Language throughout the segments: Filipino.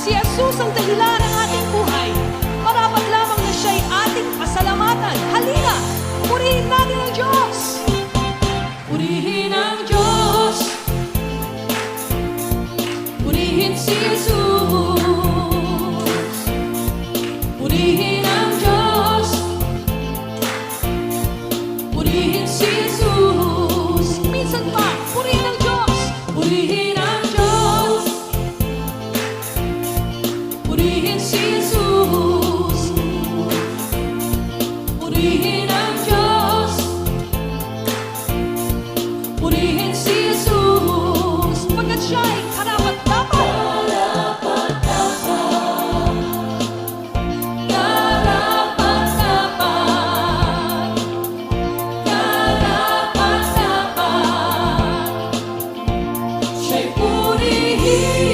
Si Jesus ang dahilan ng ating buhay. Marapat lamang na siya'y ating pasalamatan. Halina, purihin natin ang Diyos. Purihin ang Diyos. Purihin si Jesus. Purihin ang Diyos. Purihin si Jesus. Minsan pa, purihin ang Diyos. Purihin ang Diyos. Purihin si Jesus. Purihin ang Diyos. Purihin si Jesus. Pagkat siya'y karapat-dapat. Siya'y purihin.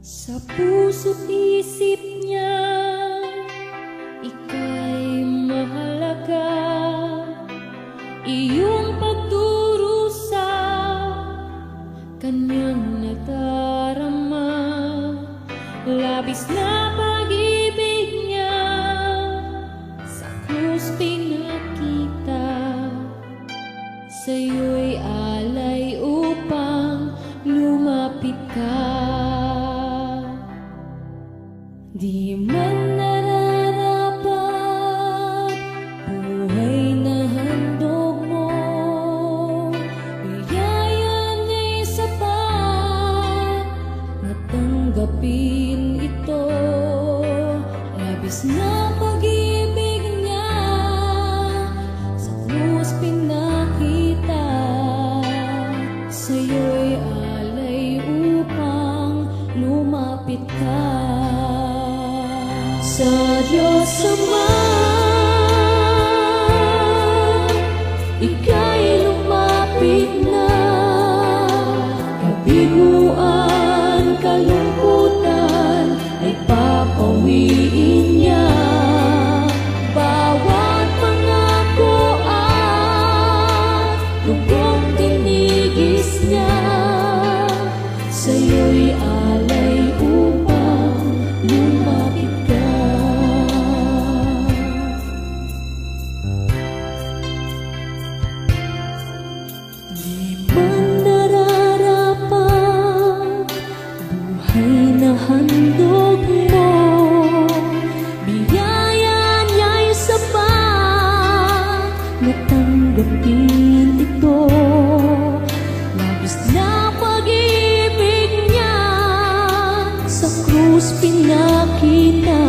Sa puso't isip niya, ika'y mahalaga. Iyong pagdurusa, kanyang nadarama. Labis na pag-ibig niya, sa krus pinakita. Sa'yo'y alay upang lumapit ka. Di man nararapat buhay na handog mo, biyaya niya'y sapat na tanggapin ito. Labis na pag-ibig niya, sa krus pinakita. Sa'yo'y alay upang lumapit ka. Sa Diyos Ama, ika'y lumapit na. Kabiguan, kalungkutan ay papawiin niya. Bawat pangako at lubong tinigis niya, sa'yo'y alay upang lumapit ka. Di man nararapat buhay na handog mo, biyaya niya'y sapat na tanggapin ito. Labis na pag-ibig niya, sa krus pinakita.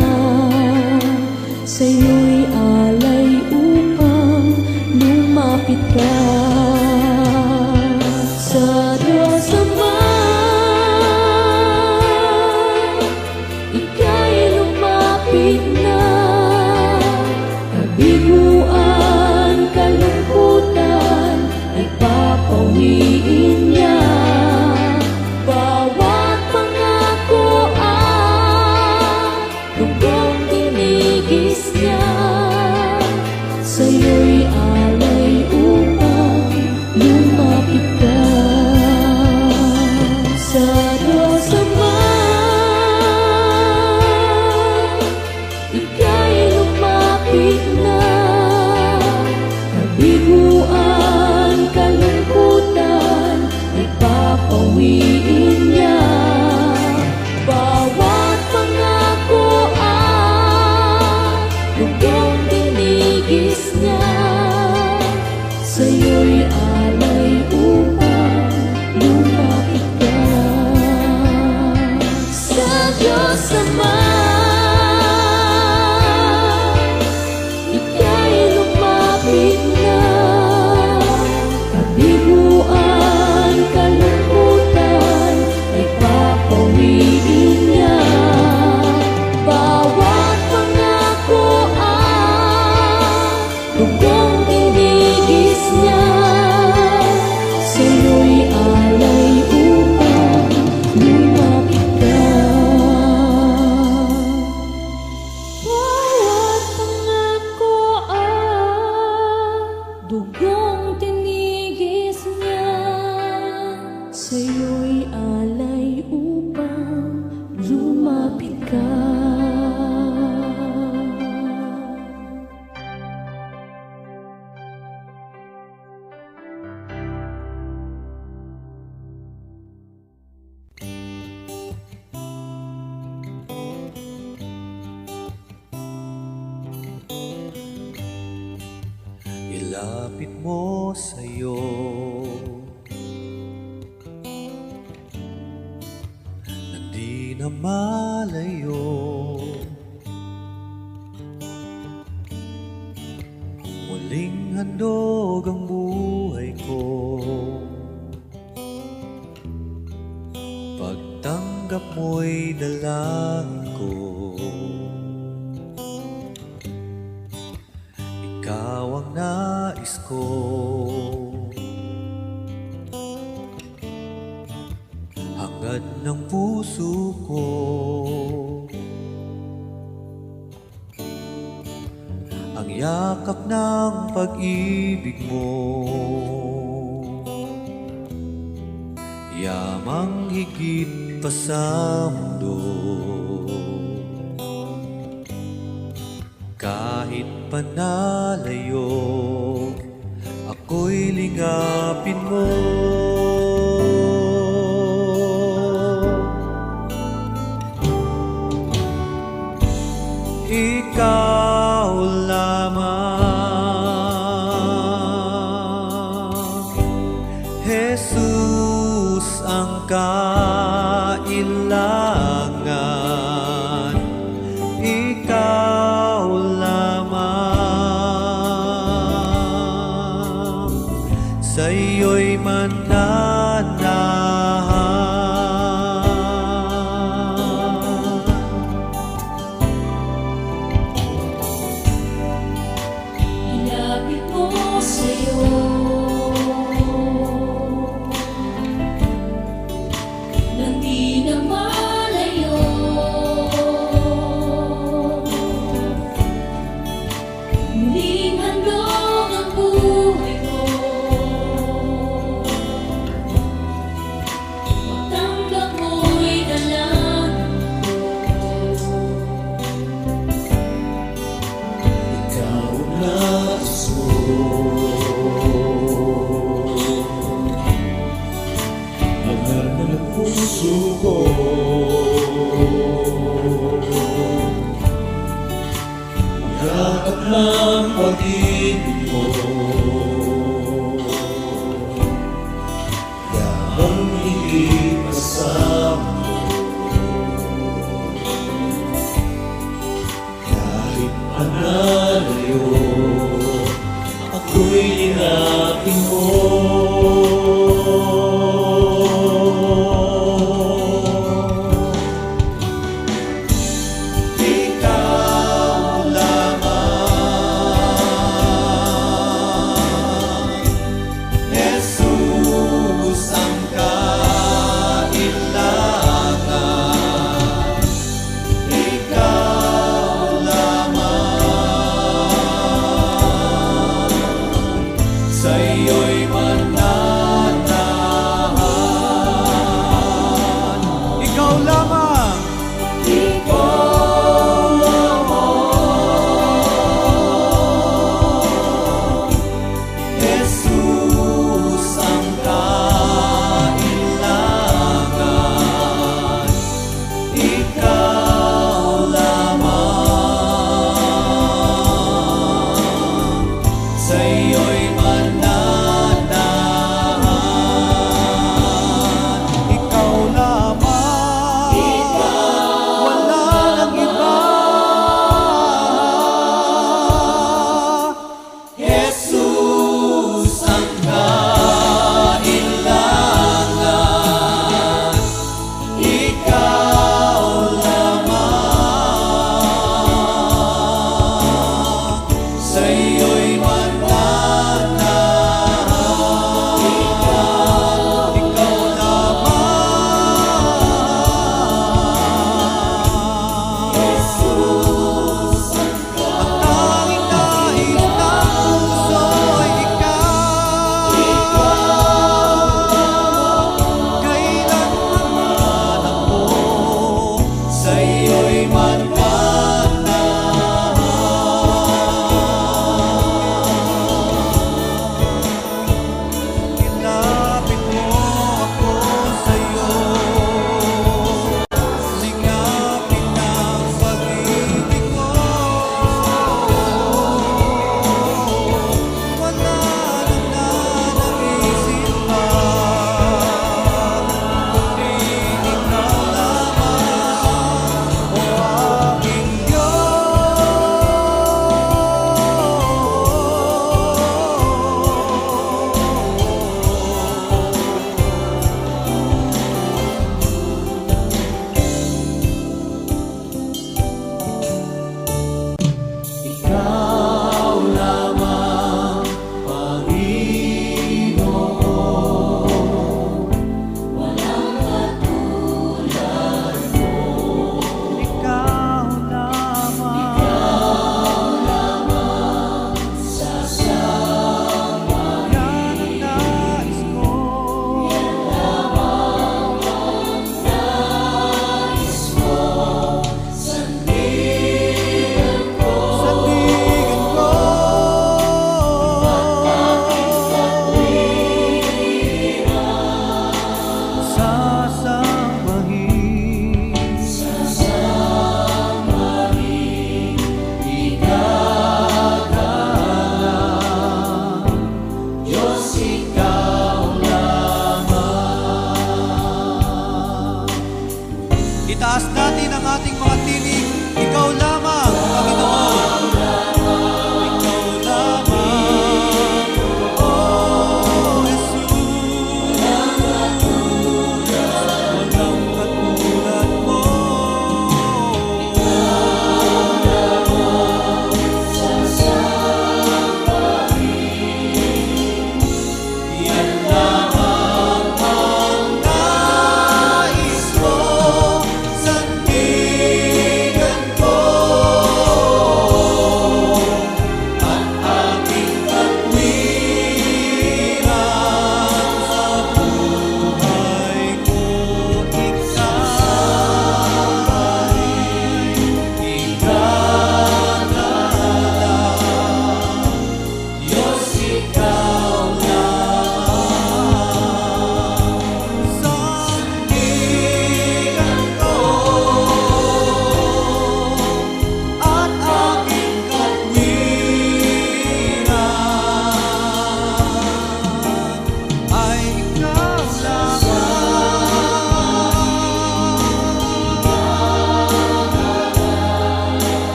Sa'yo'y alay upang lumapit ka. Sa Diyos Ama, ika'y lumapit na. Kabiguan, kalungkutan ay papawiin niya. Bawat pangako at lubong tinigis niya, sa'yo'y alay upang lumapit ka. Sa Diyos Ama, ika'y lumapit na. Kabiguan, kalungkutan ay papawiin niya. Bawat pangako at lubong tinigis niya, sa'yo'y alay upang lumapit ka. Sa Diyos Ama, ika'y lumapit na. Kabiguan, kalungkutan ay papawiin niya. Bawat pangako at lubong tinigis niya, sa'yo'y alay upang lumapit ka. Bawat pangako at dugong tinigis niya, sa'yo'y alay upang lumapit ka. Ilapit mo sa'yo na di na malayo. Muling handog ang buhay ko, pagtanggap mo'y dalangin ko. Ikaw ang nais ko, hangad hubad ng puso ko. Ang yakap ng pag-ibig mo, yamang higit pa sa mundo. Kahit panalayo, ako'y lingapin mo. Ikaw lamang, Jesus ang kailangan. Ikaw lamang, sa'yo'y mananahan. Ilapit mo sa'yo, nang di na malayo. Muling handog ang buhay ko, magtanggap mo'y dalangin ko. Ikaw ang nais mo, hanap ng puso ko. Yakap ng pag-ibig mo, yamang higit pa sa mundo. Kahit panalayo, ako'y linapin mo. Ikaw lamang, Jesus ang kailangan. Ikaw lamang, sa'yo'y mananahan. Ikaw lamang, ikaw lamang, Jesus ang kailangan. Ikaw lamang, sa'yo'y mananahan. Ikaw lamang, wala nang iba. Jesus ang kailangan. Ikaw lamang, sa'yo'y mananahan. Ikaw lamang, Jesus ang tanging nais ng puso'y ikaw. Kailanman ako, sa'yo'y mananahan.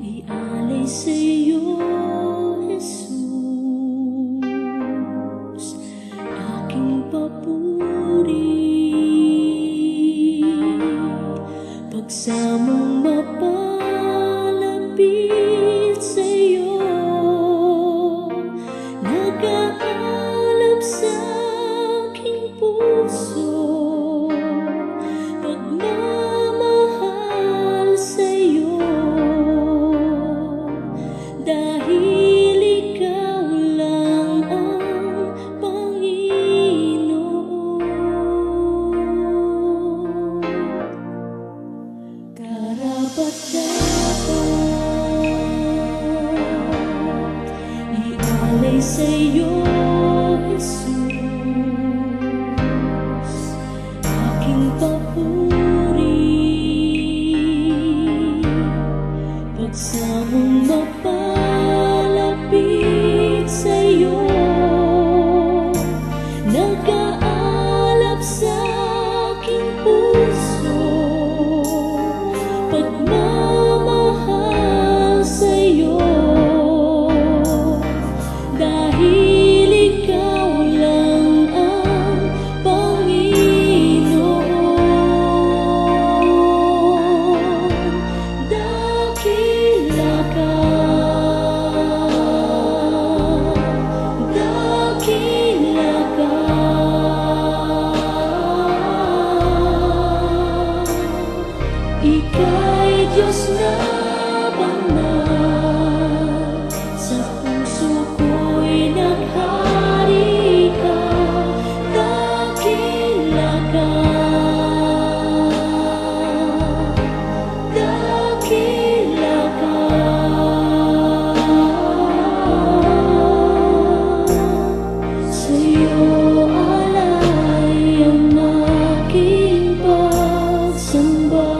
ialay sa'yo, Jesus, aking papuri. Pagsamong mapalapit sa'yo, nag-aalab sa aking puso. Pagmamahal sa'yo, dahil ikaw lang ang Panginoon. Karapat-dapat ialay sa'yo, Jesus, aking papuri. Pagsamong mapalapit sa'yo, nag-aalab sa aking puso. Pagmamahal sa'yo, dahil ikaw lang ang Panginoon. Dakila ka, dakila ka. Ika'y Diyos na banal, sa puso ko'y naghari ka. Dakila ka, dakila ka. Sa'yo alay ang aking pagsamba.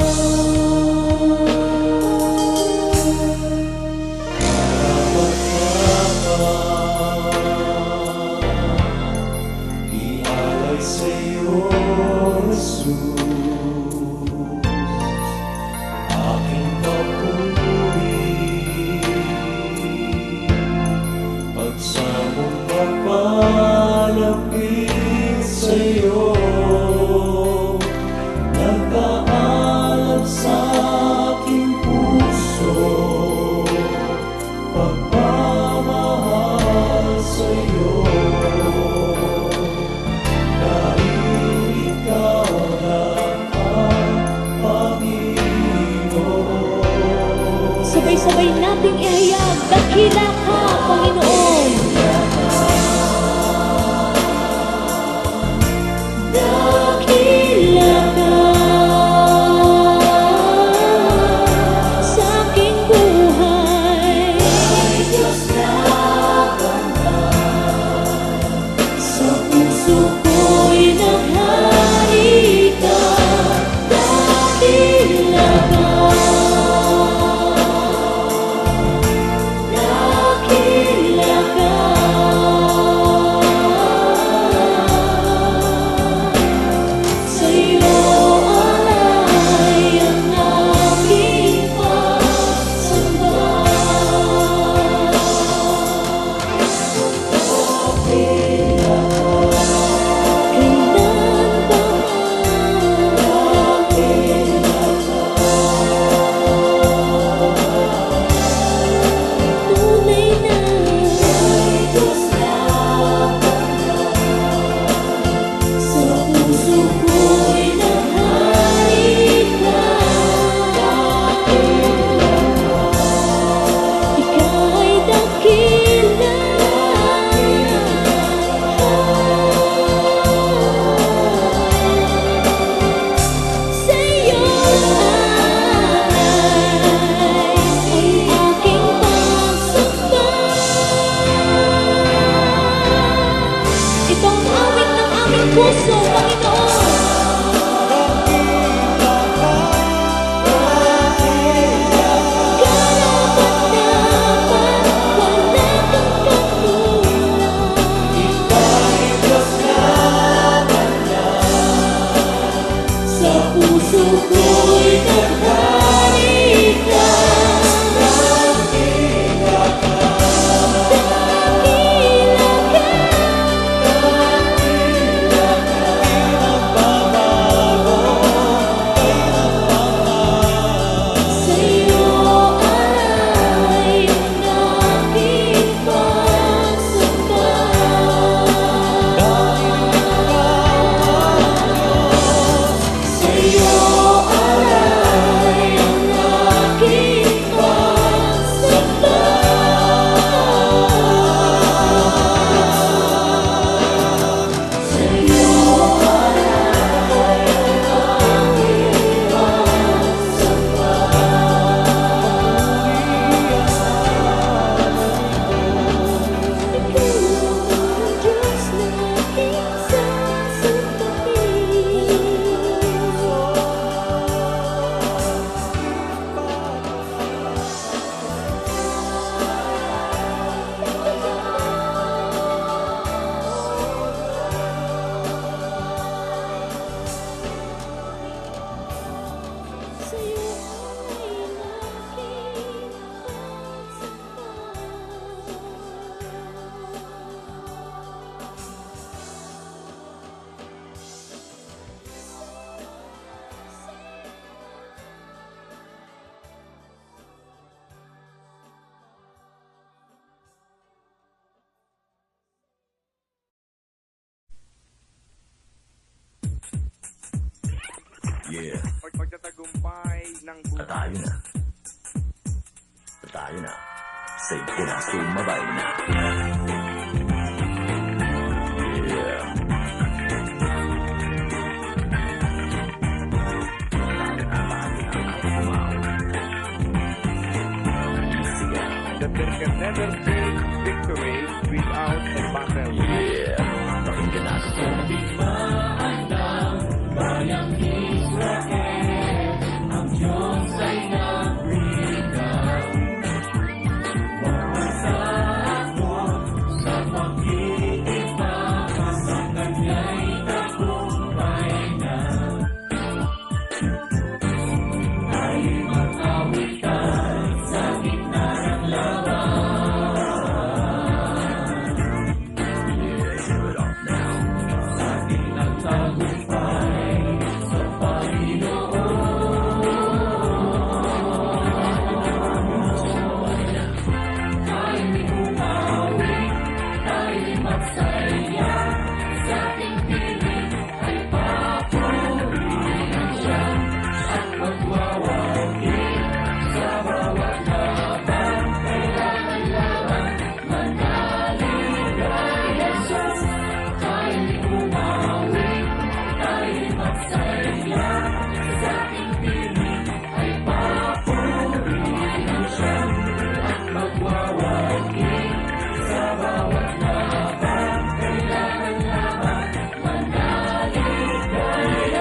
Ialay sa'yo, Jesus, aking papuri. Pagsamong mapalapit sa'yo, nag-aalab sa aking puso. Pagmamahal sa'yo, dahil ikaw lang ang Panginoon. Sabay-sabay nating ihayag, dakila ka, Panginoon. Dakila ka sa aking buhay. Diyos na banal, sa puso ko'y naghari ka. Dakila ka, dakila puso ko'y naghari ka. Dakila ka. Sa'yo ay ang aking pagsamba. Sa'yo ay ang aking pagsamba. Sa'yo ay ang aking pagsamba. Ikaw ang Diyos na aking sasambahin. Sa'yo ay ang aking Yeah, Pagtatagumpay ng buhay. tayo na. Tayo na. Say ko na, sumabay na. Yeah. That there can never be victory without a battle. Yeah. Pakinggan natin ito. Yeah, give it up now.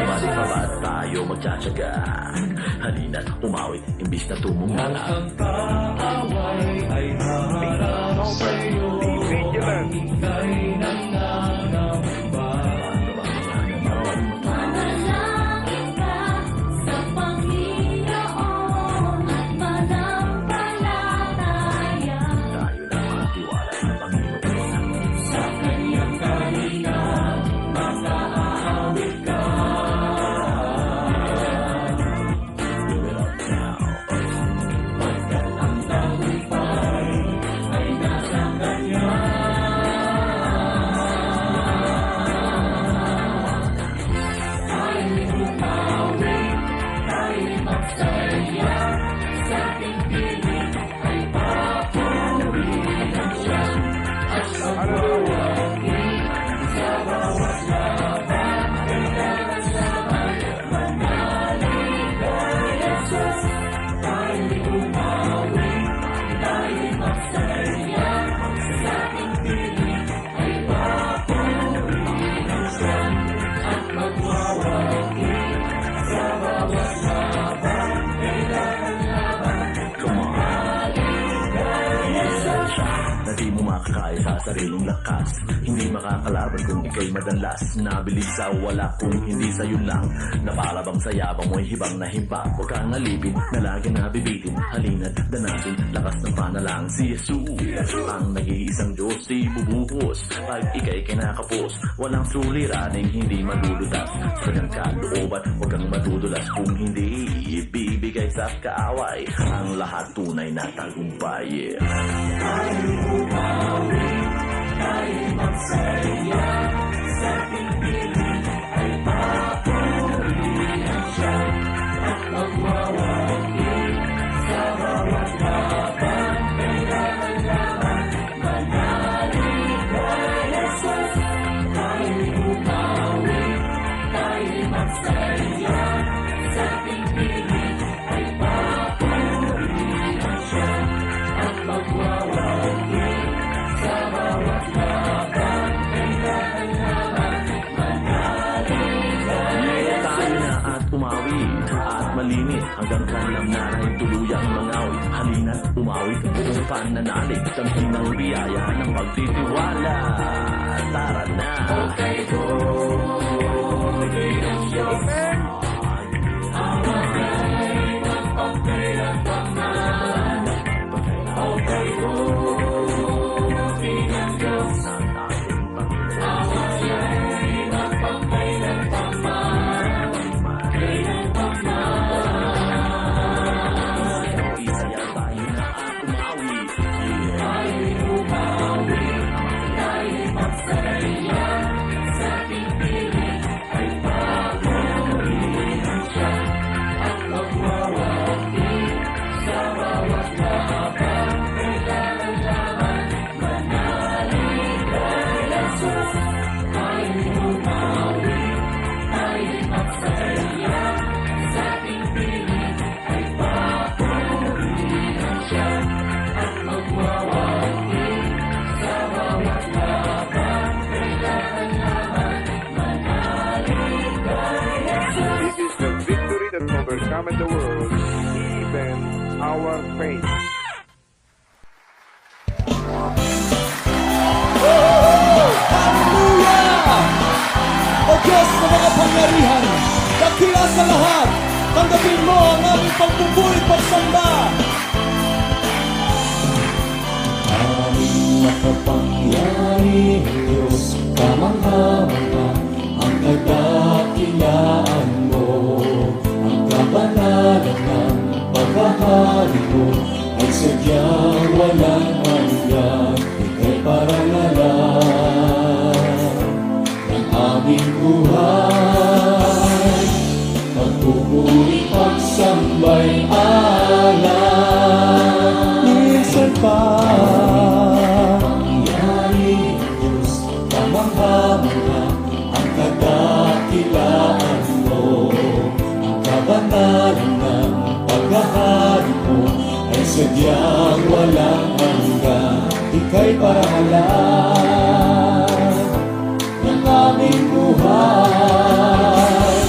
Bakit pa ba tayo magtsatsaga? Halina't umawit, imbis na tumungala. Be vigilant. Manalangin ka sa Panginoon at manampalataya. Tayo lang magtiwala sa Panginoon. Sa kanyang kalinga, makaaawit ka. Give it up now. Pagkat ang tagumpay ay nasa kanya. tayo sa sariling lakas. Hindi makakalaban kung ika'y madalas. Nabilis sa wala kung hindi sa'yo lang. Na para bang sa yabang mo'y hibang na hibang. Huwag kang alipin na lagi nabibitin. Halina't danasin, lakas ng panalangin. Si Jesus ang nag-iisang Diyos, di bubuhos. Pag ika'y kinakapos, walang suliraning hindi malulutas. Sa kanyang kalooban, huwag kang madudulas. Kung hindi, ibibigay sa kaaway ang lahat tunay na tagumpay. At malinis hanggang kanilang naray tuluyang mangawit. Halina't umawit buong pananalig. Tamhin ng biyaya ng pagtitiwala. Tara na! Okay po, ang Diyos. Okay po, ang Diyos. Overcome the world, even our faith. Hallelujah! O Diyos na mga pangyarihan, dakila sa lahat, tanggapin mo ang aming pagpupuri pagsamba. Aming makapangyari, Diyos, kamangha-mangha, ang kadakilaan mo. Kabanalan ng paghahari ko ay sadyang walang hanggan. Ika'y parangalan ng aming buhay. Pagpupuri, pagsambay, alay. Minsan pa pangyari, Diyos, kamangha-mangha, ang kadakilaan mo. Kabanalan ng paghahari mo ay sadyang walang hanggan. Ika'y parangalan ng aming buhay.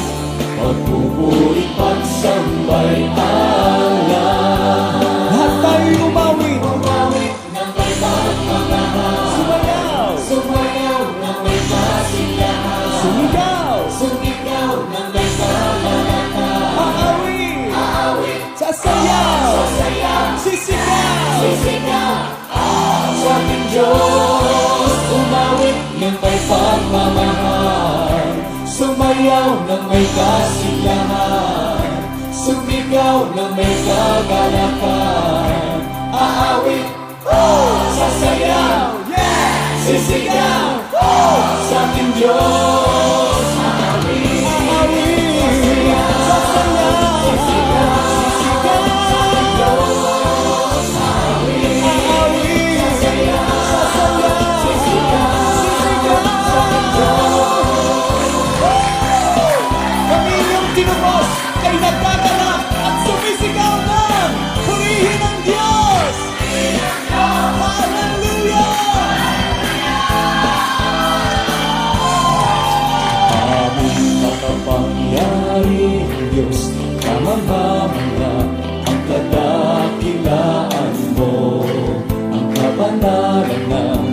Pagpupuri, pagsambay, alay. Lahat tayo'y umawit ng may pagmamahal. Sumayaw ng may kasiyahan. Sumigaw ng may sasayaw, sisigaw, sa ating Diyos, umawit ng may pagmamahal, sumayaw ng may kasiyahan, sumigaw ng may kagalakan, aawit, sasayaw, sisigaw, sa ating Diyos, ay nagkakalak at sumisigaw ng purihin ang Diyos! Hallelujah! Aming makapangyari Diyos, kamangha-mangha ang kadakilaan mo, ang kabanalan ng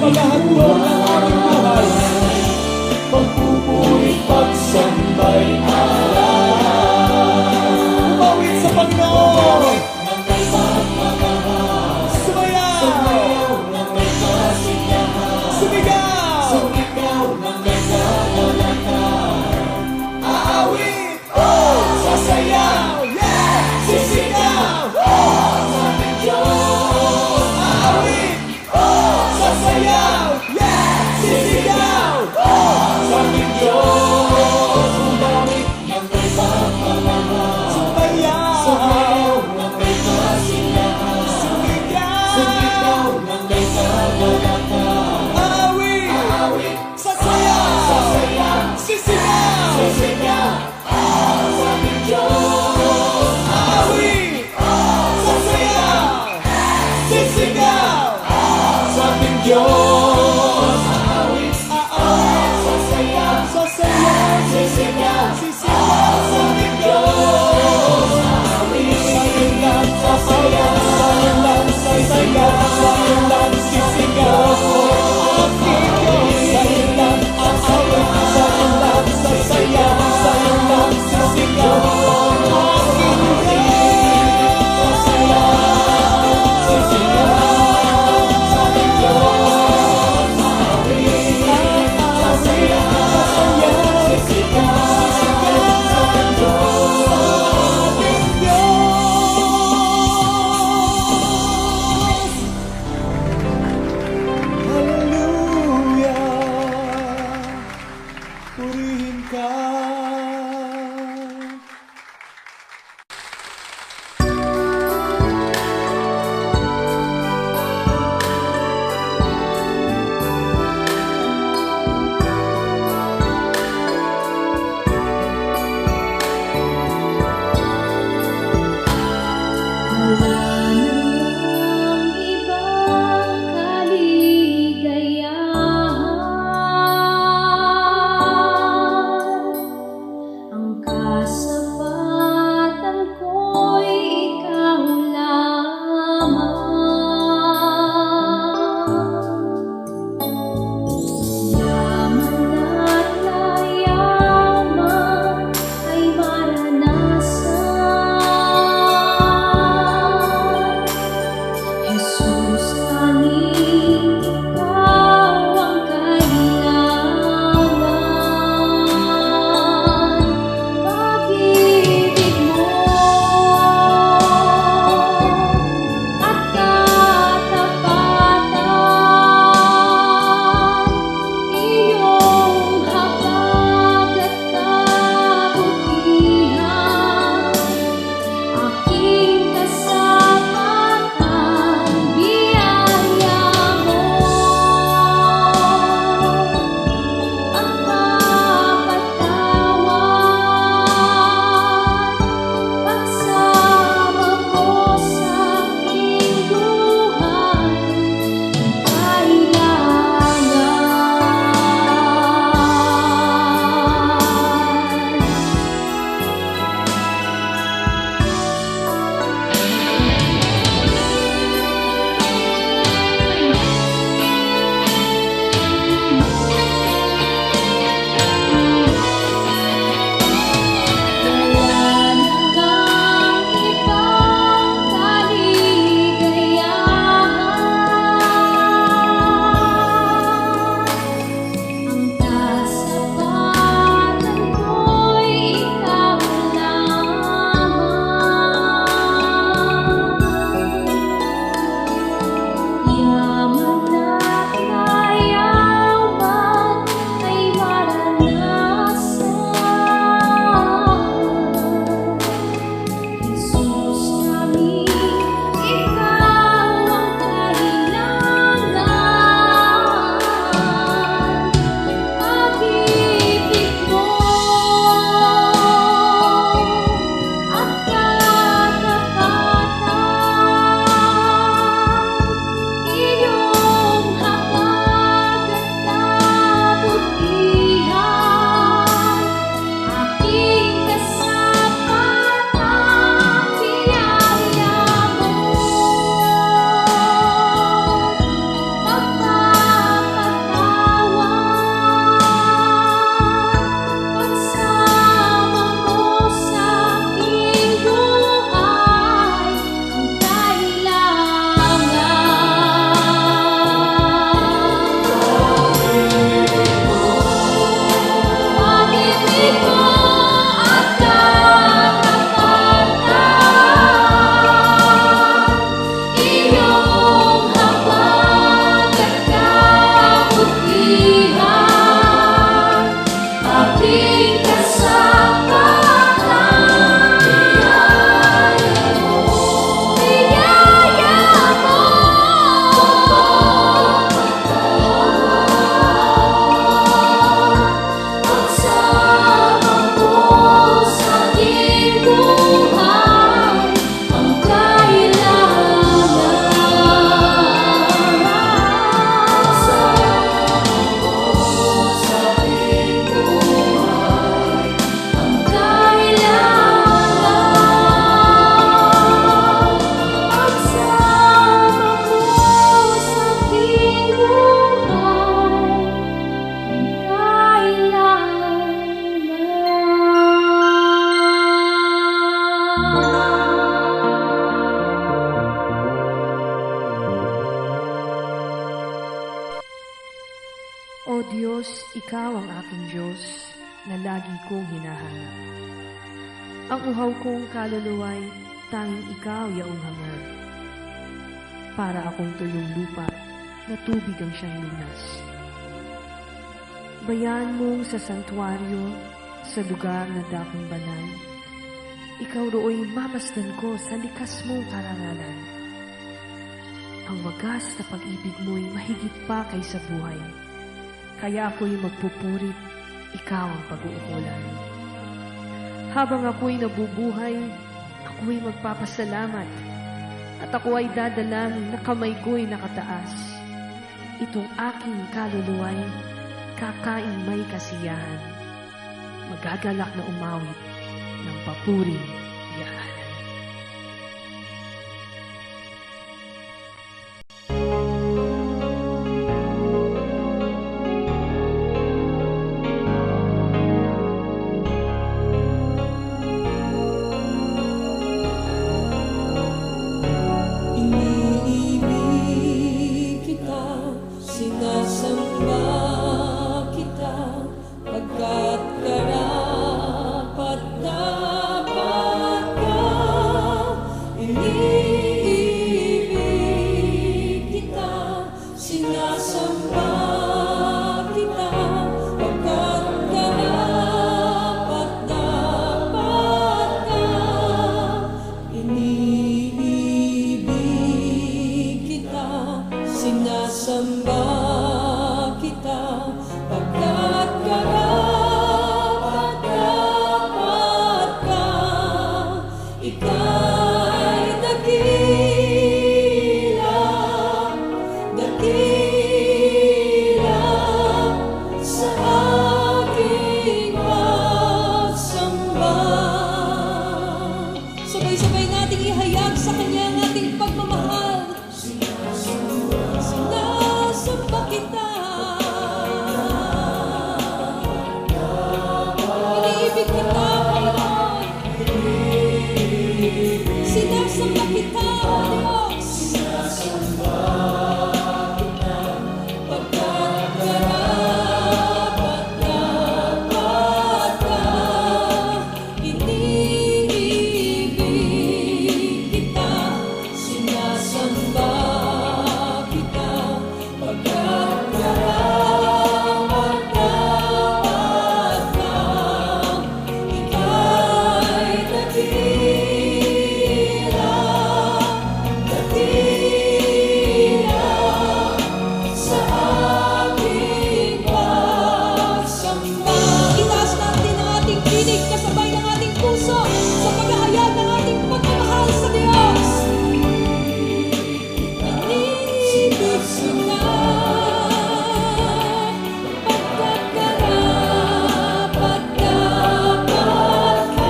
palahadlo ng aming buhay. Pagpupuri, pagsambay, umawit sa Panginoon. Sumayaw, sumigaw, aawit, sasayaw, yeah, sisigaw, aawit, sasayaw, yeah. O Diyos, Ikaw ang aking Diyos na lagi kong hinahanap. Ang uhaw kong kaluluwa'y tanging Ikaw yaong hangad. Para akong tuyong lupa na tubig ang siyang lunas. Bayaan mong sa santuaryo, sa lugar na dakong banal, Ikaw roo'y mamasdan ko sa likas mong karangalan. Ang wagas na pag-ibig mo'y mahigit pa kaysa buhay. Kaya ako'y magpupurit, Ikaw ang pag-uukulan. Habang ako'y nabubuhay, ako'y magpapasalamat. At ako ay dadalangin na kamay ko'y nakataas. Itong aking kaluluwa'y kakain may kasiyahan. Magagalak na umawit ng papuring yaan. Iniibig kita, sinasamba kita, pagkat karapat dapat ka. Iniibig kita, sinasamba kita, pagkat karapat dapat ka. Iniibig kita, sinasamba kita, pagkat karapat-dapat ka. Ika'y dakila, dakila sa aking pagsamba. Sabay-sabay nating ihayag sa Kanya ang ating pagmamahal. Sinasamba kita. Iniibig kita, Panginoon. Sinasamba kita, O Diyos. Pagkat karapat-dapat ka. Iniibig kita, sinasamba kita, pagkat karapat-dapat ka. Ika'y dakila, dakila sa aking pagsamba. Itaas natin ang ating tinig kasabay ng ating puso sa paghahayag ng ating pagmamahal sa Diyos. Iniibig kita, pagkat karapat-dapat ka.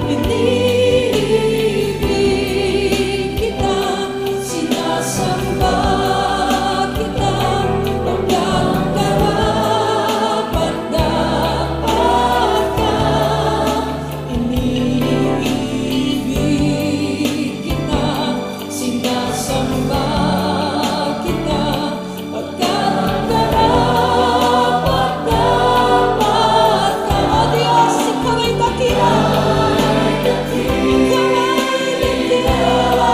Iniibig kita, sinasamba kita, pagkat karapat-dapat ka. Iniibig kita, sinasamba kita, pagkat karapat-dapat ka. O Diyos, Ikaw ay dakila. Ikaw ay dakila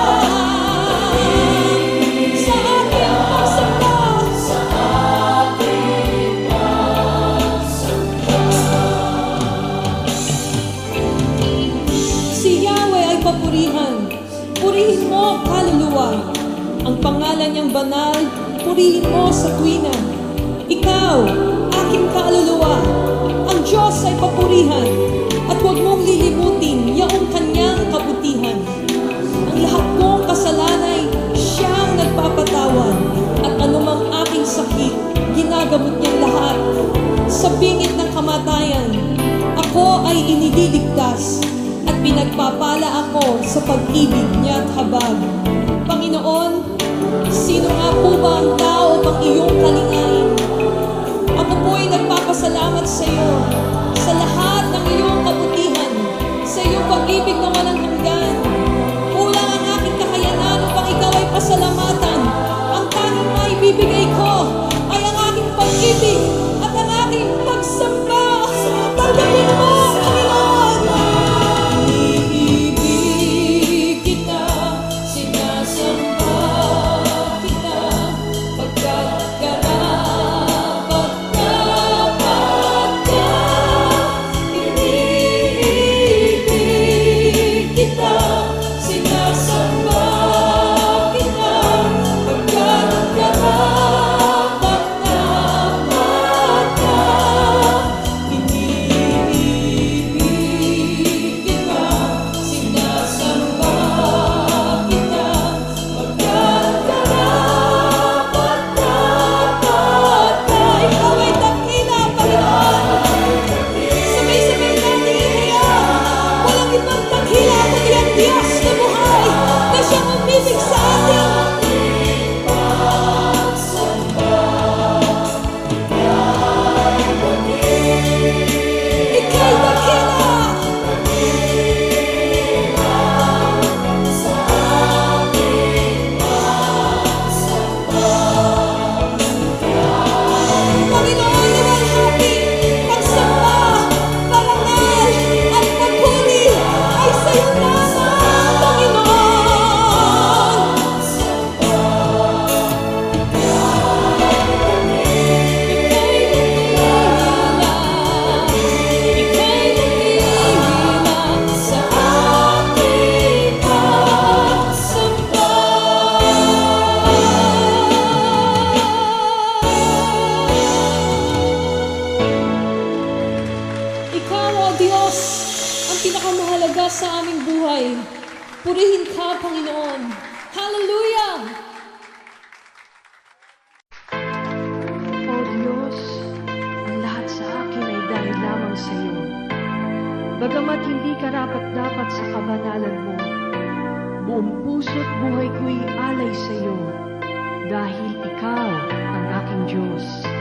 sa aking pagsamba. Sa aking pagsamba. Si Yahweh ay papurihan. Purihin mo, kaluluwa. Ang pangalan niyang banal, purihin mo sa tuwina. Ikaw, aking kaluluwa. Ang Diyos ay papurihan. At huwag mong lilimutin yaong kanyang kabutihan. Ang lahat kong kasalanay, siyang nagpapatawad. At anumang aking sakit, ginagamot niyang lahat. Sa bingit ng kamatayan, ako ay inidiligtas. At pinagpapala ako sa pag-ibig niya at habag. Panginoon, sino nga po ba ang tao pang iyong kalingain? Ako po'y nagpapasalamat sa iyo sa lahat ng iyong kabutihan, sa iyong pag-ibig na walang hanggan. Kulang ang aking kakayanan upang ikaw ay pasalamatan. Ang tanging maibibigay ko ay ang aking Purihin ka, Panginoon. Hallelujah! O Diyos, ang lahat sa akin ay dahil lamang sa iyo. Bagamat hindi karapat-dapat sa kabanalan mo, buong puso't buhay ko'y alay sa iyo, dahil ikaw ang aking Diyos.